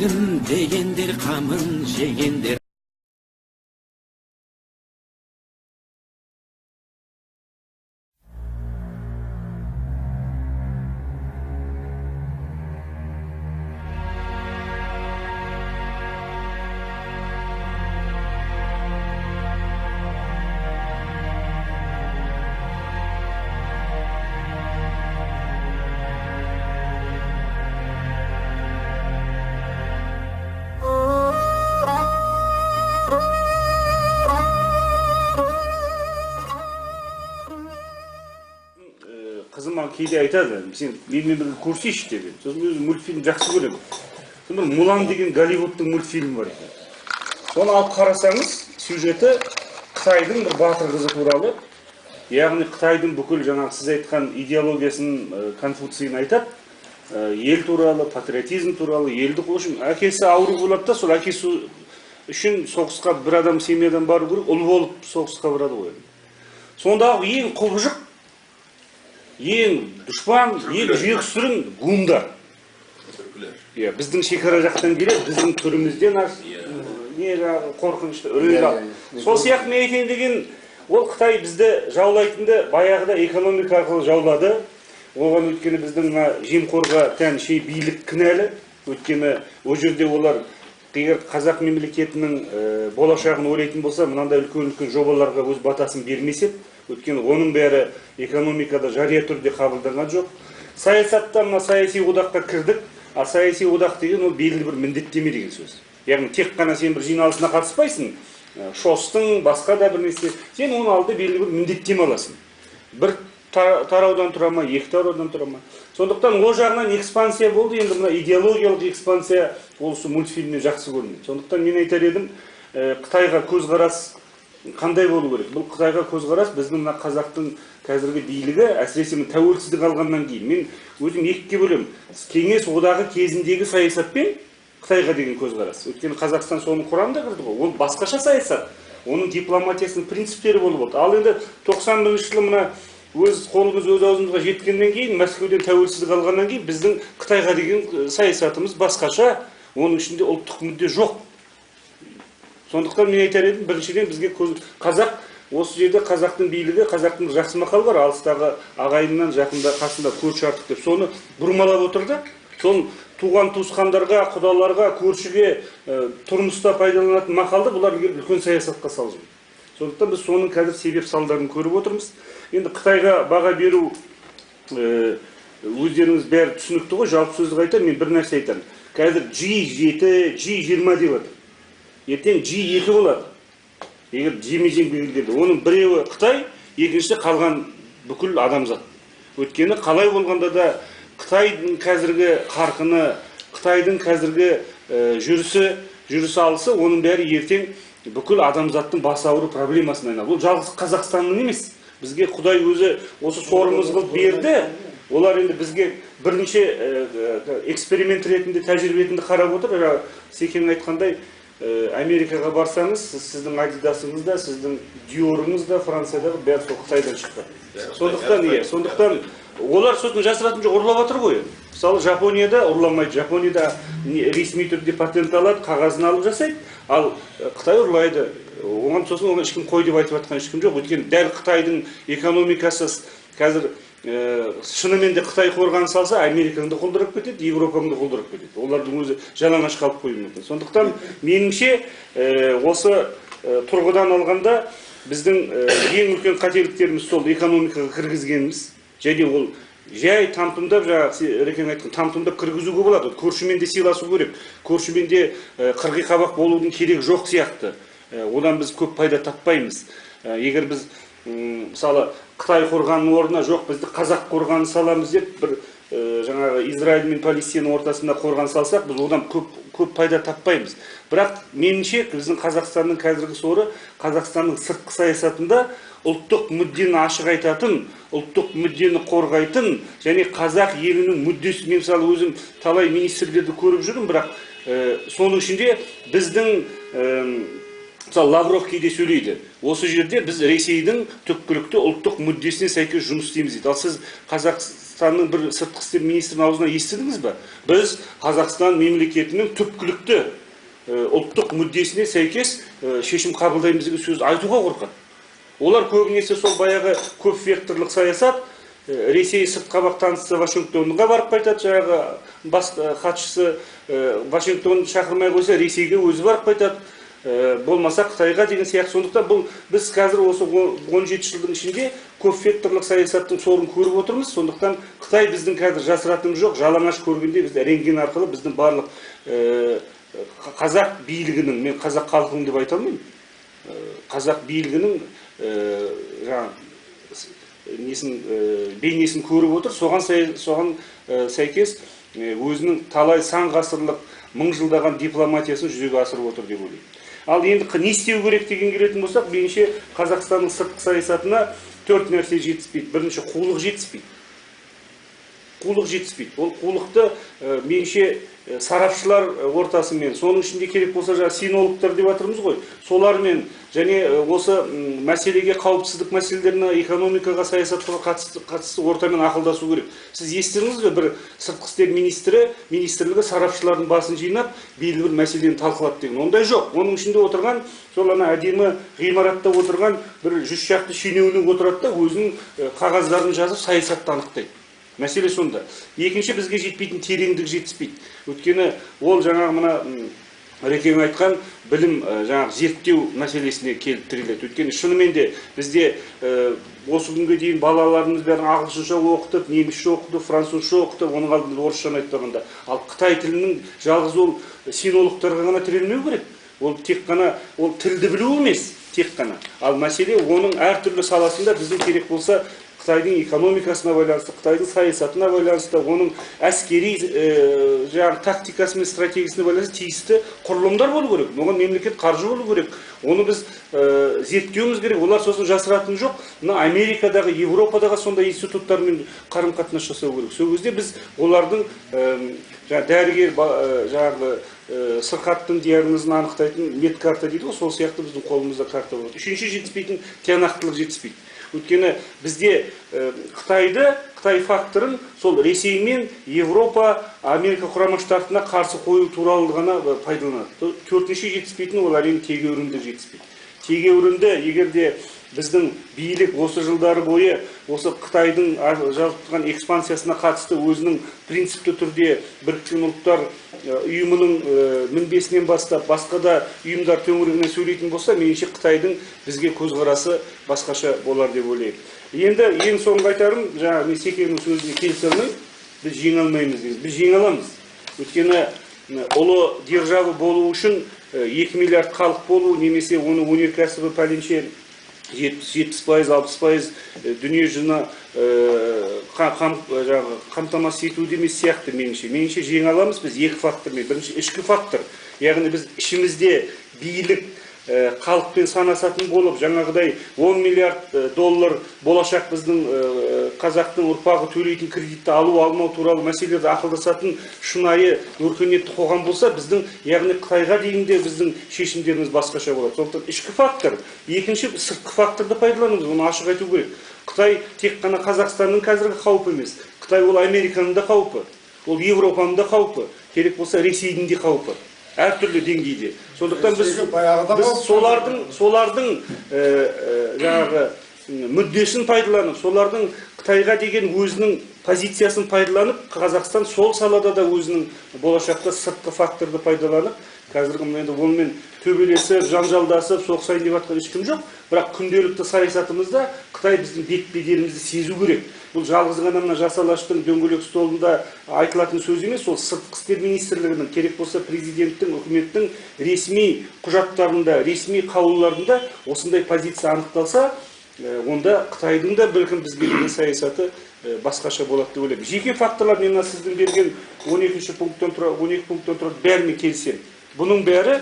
елім дегендер қамын жегендер. Қызым кейде айтады, сен менімен бірге көрсейші деп. Сосын өзім мультфильм жақсы көремін. Сосын бір Мулан деген Голливудтың мультфильмі бар екен. Соны алып қарасаңыз, сюжеті Қытайдың бір батыр қызы туралы. Яғни Қытайдың бүкіл жаңағы сіз айтқан идеологиясын Конфуцийін айтады. Ел туралы, патриотизм туралы, елді қошын. Әкесі ауру болады да, сол әкесі үшін соғысқа бір адам, семьядан бару керек, ұл болып соғысқа барады ғой. Сондағы ең құбыжық, ең дұшпан, ең жүйексүрін гундар. Біздің шекара жақтан келеді, біздің түрімізден қорқынышты үрей алды. Сол сияқты мен айтайын деген, ол Қытай бізді жаулайтынды баяғыда экономика арқылы жаулады. Оған өткені біздің жемқорға тән билік кінәлі. Өткені о жерде олар егер қазақ мемлекетінің болашағын ойлайтын болса, мынандай үлкен-үлкен жобаларға өз батасын бермесе, өткені оның бәрі экономикада жария түрде қабылданған жоқ. Саясатта мына саяси одаққа кірдік, а саяси одақ деген ол белгілі бір міндеттеме деген сөз. Яғни тек қана сен бір жиналысына қатыспайсың, шостың, басқа да бір нәрсе, сен оны алды белгілі бір міндеттеме аласың. Бір тараудан тұра ма, екі тараудан тұра ма. Сондықтан ол жағынан экспансия болды, енді мына идеологиялық экспансия осы мультфильмнен жақсы көрінеді. Сондықтан мен айтар едім, Қытайға көзқарас қандай болу керек? Бұл Қытайға көзқарас біздің мына қазақтың қазіргі билігі, әсіресе тәуелсіздік алғаннан кейін. Мен өзім екіге бөлемін. Кеңес одағы кезіндегі саясатпен Қытайға деген көзқарас. Өйткені Қазақстан соның құрамында кірді ғой. Ол басқаша саясат. Оның дипломатиясының принциптері болып отыр. Ал енді 91 жылы мына өз қолымыз өз аузымызға жеткеннен кейін, Мәскеуден тәуелсіздік алғаннан кейін біздің Қытайға деген саясатымыз басқаша. Оның ішінде ұлттық мүдде жоқ. Сондықтан мен айтар едім, біріншіден бізге қазақ, осы жерде қазақтың билігі, қазақтың жақсы мақалы бар, алыстағы ағайыннан жақында қасында көрші артық деп, соны бұрмалап отырды. Соны туған туысқандарға, құдаларға, көршіге тұрмыста пайдаланатын мақалды бұлар үлкен саясатқа салып жүр. Сондықтан біз соның қазір себеп салдарын көріп отырмыз. Енді Қытайға баға беру өздеріңіз бәрі түсінікті ғой, жалпы сөзді айтам, мен бір нәрсе айтамын. Қазір G7, G20 деп отыр. Ертең G2 болады. Егер жеме-жем белгілерді. Оның біреуі Қытай, екіншісі қалған бүкіл адамзат. Өткені қалай болғанда да Қытайдың қазіргі қарқыны, Қытайдың қазіргі жүрісі алысы, оның бәрі ертең бүкіл адамзаттың бас ауыру проблемасына айналады. Бұл жалғыз Қазақстанның емес. Бізге Құдай өзі осы сорымыз қылып берді. Олар енді бізге бірнеше эксперимент ретінде, тәжірибетінде қарап отыр. Секен айтқандай, Америкаға барсаңыз, сіздің Адидасыңыз да, сіздің Диорыңыз да, Франциядағы бәрі сол Қытайдан шықты. Сондықтан олар сосын жасыратын жоқ, ұрлап жатыр ғой. Мысалы, Жапонияда ұрламайды. Жапонияда ресми түрде патент алады, қағазын алып жасайды, ал Қытай ұрлайды. Оған сосын ешкім қой деп айтып жатқан ешкім жоқ. Өйткені дәл Қытайдың экономикасы қазір шынымен де Қытай қорғаныс салса, Америкаңды қолдырып кетеді, Европаңды қолдырып кетеді. Олардың өзі жалаңаш қалып қоюы мүмкін. Сондықтан меніңше осы тұрғыдан алғанда біздің ең үлкен қателіктеріміз сол экономикаға кіргізгеніміз. Және ол жай тамтымдап, Рекең айтқан, тамтымдап кіргізуге болады. Көршімен де сыйласу керек. Көршімен де қырғи қабақ болудың керек жоқ сияқты. Одан біз көп пайда таппаймыз. Егер біз мысалы Қытай қорғанының орнына жоқ, бізді қазақ қорғанын саламыз деп, бір жаңағы Израиль мен Палестина ортасында қорған салсақ, біз одан көп пайда таппаймыз. Бірақ меніңше біздің Қазақстанның қазіргі соры, Қазақстанның сыртқы саясатында ұлттық мүддені ашық айтатын, ұлттық мүддені қорғайтын, және қазақ елінің мүддесі, мен мысалы өзім талай министрлерді көріп жүрмін, бірақ соның ішінде біздің мысалы Лавров кейде сөйлейді. Осы жерде біз Ресейдің түпкілікті ұлттық мүддесіне сәйкес жұмыс істейміз дейді. Ал сіз Қазақстанның бір сыртқы істер министрінің аузынан естідіңіз бе? Біз Қазақстан мемлекетінің түпкілікті ұлттық мүддесіне сәйкес шешім қабылдаймыз деген сөз айтуға қорқады. Олар көбінесе сол баяғы көп векторлық саясат, Ресей сырт қабақ танысы Вашингтонға барып қайтады, жаңағы бас хатшысы Вашингтон шақырмай қойса, Ресейге өзі барып қайтады. Болмаса Қытайға деген сияқты. Сондықтан бұл біз қазір осы 17 жылдың ішінде көп векторлық саясаттың сорын көріп отырмыз. Сондықтан Қытай біздің қазір жасыратынымыз жоқ. Жалаңаш көргенде біз рентген арқылы біздің барлық қазақ билігінің, мен қазақ халқының деп айта алмаймын, қазақ билігінің бейнесін көріп отыр. Соған сәйкес өзінің талай сан ғасырлық мың жылдаған дипломатиясын жүзеге асырып отыр деп ойлаймын. Ал енді не істеу керек деген келетін болсақ, меніңше Қазақстанның сыртқы саясатына 4 нәрсе жетіспейді. Бірінші, қулық жетіспейді. Қулық жетіспейді. Ол қулықты меніңше сарапшылар ортасымен, соның ішінде керек болса синологтар деп жатырмыз ғой, солармен және осы мәселеге, қауіпсіздік мәселелеріне, экономикаға, саясатқа қатысты ортамен ақылдасу керек. Сіз естідіңіз бе, бір сыртқы істер министрлігі сарапшылардың басын жинап, белгілі бір мәселені талқылады деген? Ондай жоқ. Оның ішінде отырған, сол әдемі ғимаратта отырған бір 100 шақты шенеунік отырады да, өзінің қағаздарын жазып саясатты анықтайды. Мәселе сонда. Екінші, бізге жетпейтін тереңдік жетіспейді. Өйткені ол жаңағы мына Рекең айтқан білім зерттеу мәселесіне келіп тіреледі. Өйткені шынымен де бізде осы күнге дейін балаларымыз бәрін ағылшынша оқытып, немісше оқытып, французша оқытып, оның алдында орысшаны айтпағанда. Ал Қытай тілінің жалғыз ол синологтарға ғана тірелмеу керек. Ол тек қана ол тілді білу емес, тек қана. Ал мәселе оның әртүрлі саласында біздің керек болса Қытайдың экономикасына байланысты, Қытайдың саясатына байланысты, оның әскери тактикасы мен стратегиясына байланысты тиісті құрылымдар болу керек. Оған мемлекет қаржы болу керек. Оны біз зерттеуіміз керек. Олар сосын жасыратын жоқ. Мына Америкадағы, Европадағы сондай институттармен қарым-қатынас жасау керек. Сол кезде біз олардың дәрігер сырқаттың диагнозын анықтайтын медкарта дейді ғой, сол сияқты біздің қолымызда карта болады. Үшінші жетіспейтін тиянақтылық жетіспейді. Өйткені бізде Қытай факторын сол Ресей мен Европа, Америка Құрама Штатына қарсы қою туралы ғана пайдаланады. Төртінші жетіспейтін ол әрине тегеуріндік жетіспейді. Тегеурінді егерде біздің билік осы жылдары бойы осы Қытайдың жазып экспансиясына қатысты өзінің принципті түрде Біріккен Ұлттар ұйымының мінбесінен бастап басқа да ұйымдар төңірегінен сөйлейтін болса, меніңше Қытайдың бізге көзқарасы басқаша болар деп ойлаймын. Енді ең соңғы айтарым, мен Секеңнің сөзіне келісе алмаймын, біз жеңе алмаймыз дейміз. Біз жеңе аламыз. Өйткені ұлы держава болу үшін 2 миллиард халық болу, немесе оның өнеркәсібі пәленше 70%, 60% дүние жүзіне қамтамасыз ету демес сияқты меніңше. Меніңше жеңе аламыз біз екі фактормен. Бірінші, ішкі фактор. Яғни біз ішімізде билік халықпен санасатын болып, жаңағыдай 10 миллиард доллар болашақ біздің қазақтың ұрпағы төлейтін кредитті алу алмау туралы мәселелерді ақылдасатын шынайы өркениетті қоғам болса, біздің яғни Қытайға дейінде біздің шешімдеріміз басқаша болады. Сондықтан ішкі фактор. Екінші, сыртқы факторды пайдалануымыз, оны ашық айту керек. Қытай тек қана Қазақстанның қазіргі қаупі емес. Қытай ол Американың да қаупі, ол Европаның да қаупі, керек болса Ресейдің де қаупі. Әртүрлі деңгейде. Сондықтан біз солардың мүддесін пайдаланып, солардың Қытайға деген өзінің позициясын пайдаланып, Қазақстан сол салада да өзінің болашақта сыртқы факторды пайдаланып, қазіргі онымен төбелесіп, жанжалдасып, соғысайын деп жатқан ешкім жоқ. Бірақ күнделікті саясатымызда Қытай біздің бет-бедерімізді сезу керек. Бұл жалғыз ғана мына жас алаштың дөңгелек столында айтылатын сөз емес, ол сыртқы істер министрлігінің, керек болса президенттің, үкіметтің ресми құжаттарында, ресми қаулыларында осындай позиция анықталса, онда Қытайдың да бәлкім бізге деген саясаты басқаша болады деп ойлаймын. Жеке факторлар, мен сіздің берген 12 пункттан тұрады, бәріне келісемін. Бұның бәрі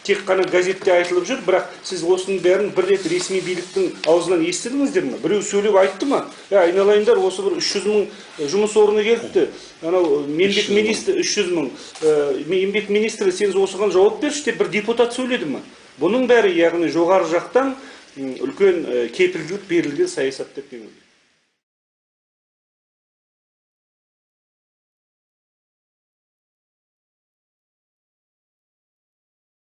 тек қана газетте айтылып жүр, бірақ сіз осының бәрін бір рет ресми биліктің аузынан естідіңіздер ме? Біреу сөйлеп айтты ма? Айналайындар, осы бір 300 мың жұмыс орны келіпті. Анау еңбек министрі 300 мың. Еңбек министрі, сен осыған жауап берші деп бір депутат сөйледі ме? Бұның бәрі яғни жоғары жақтан үлкен кепілдік берілген саясат деп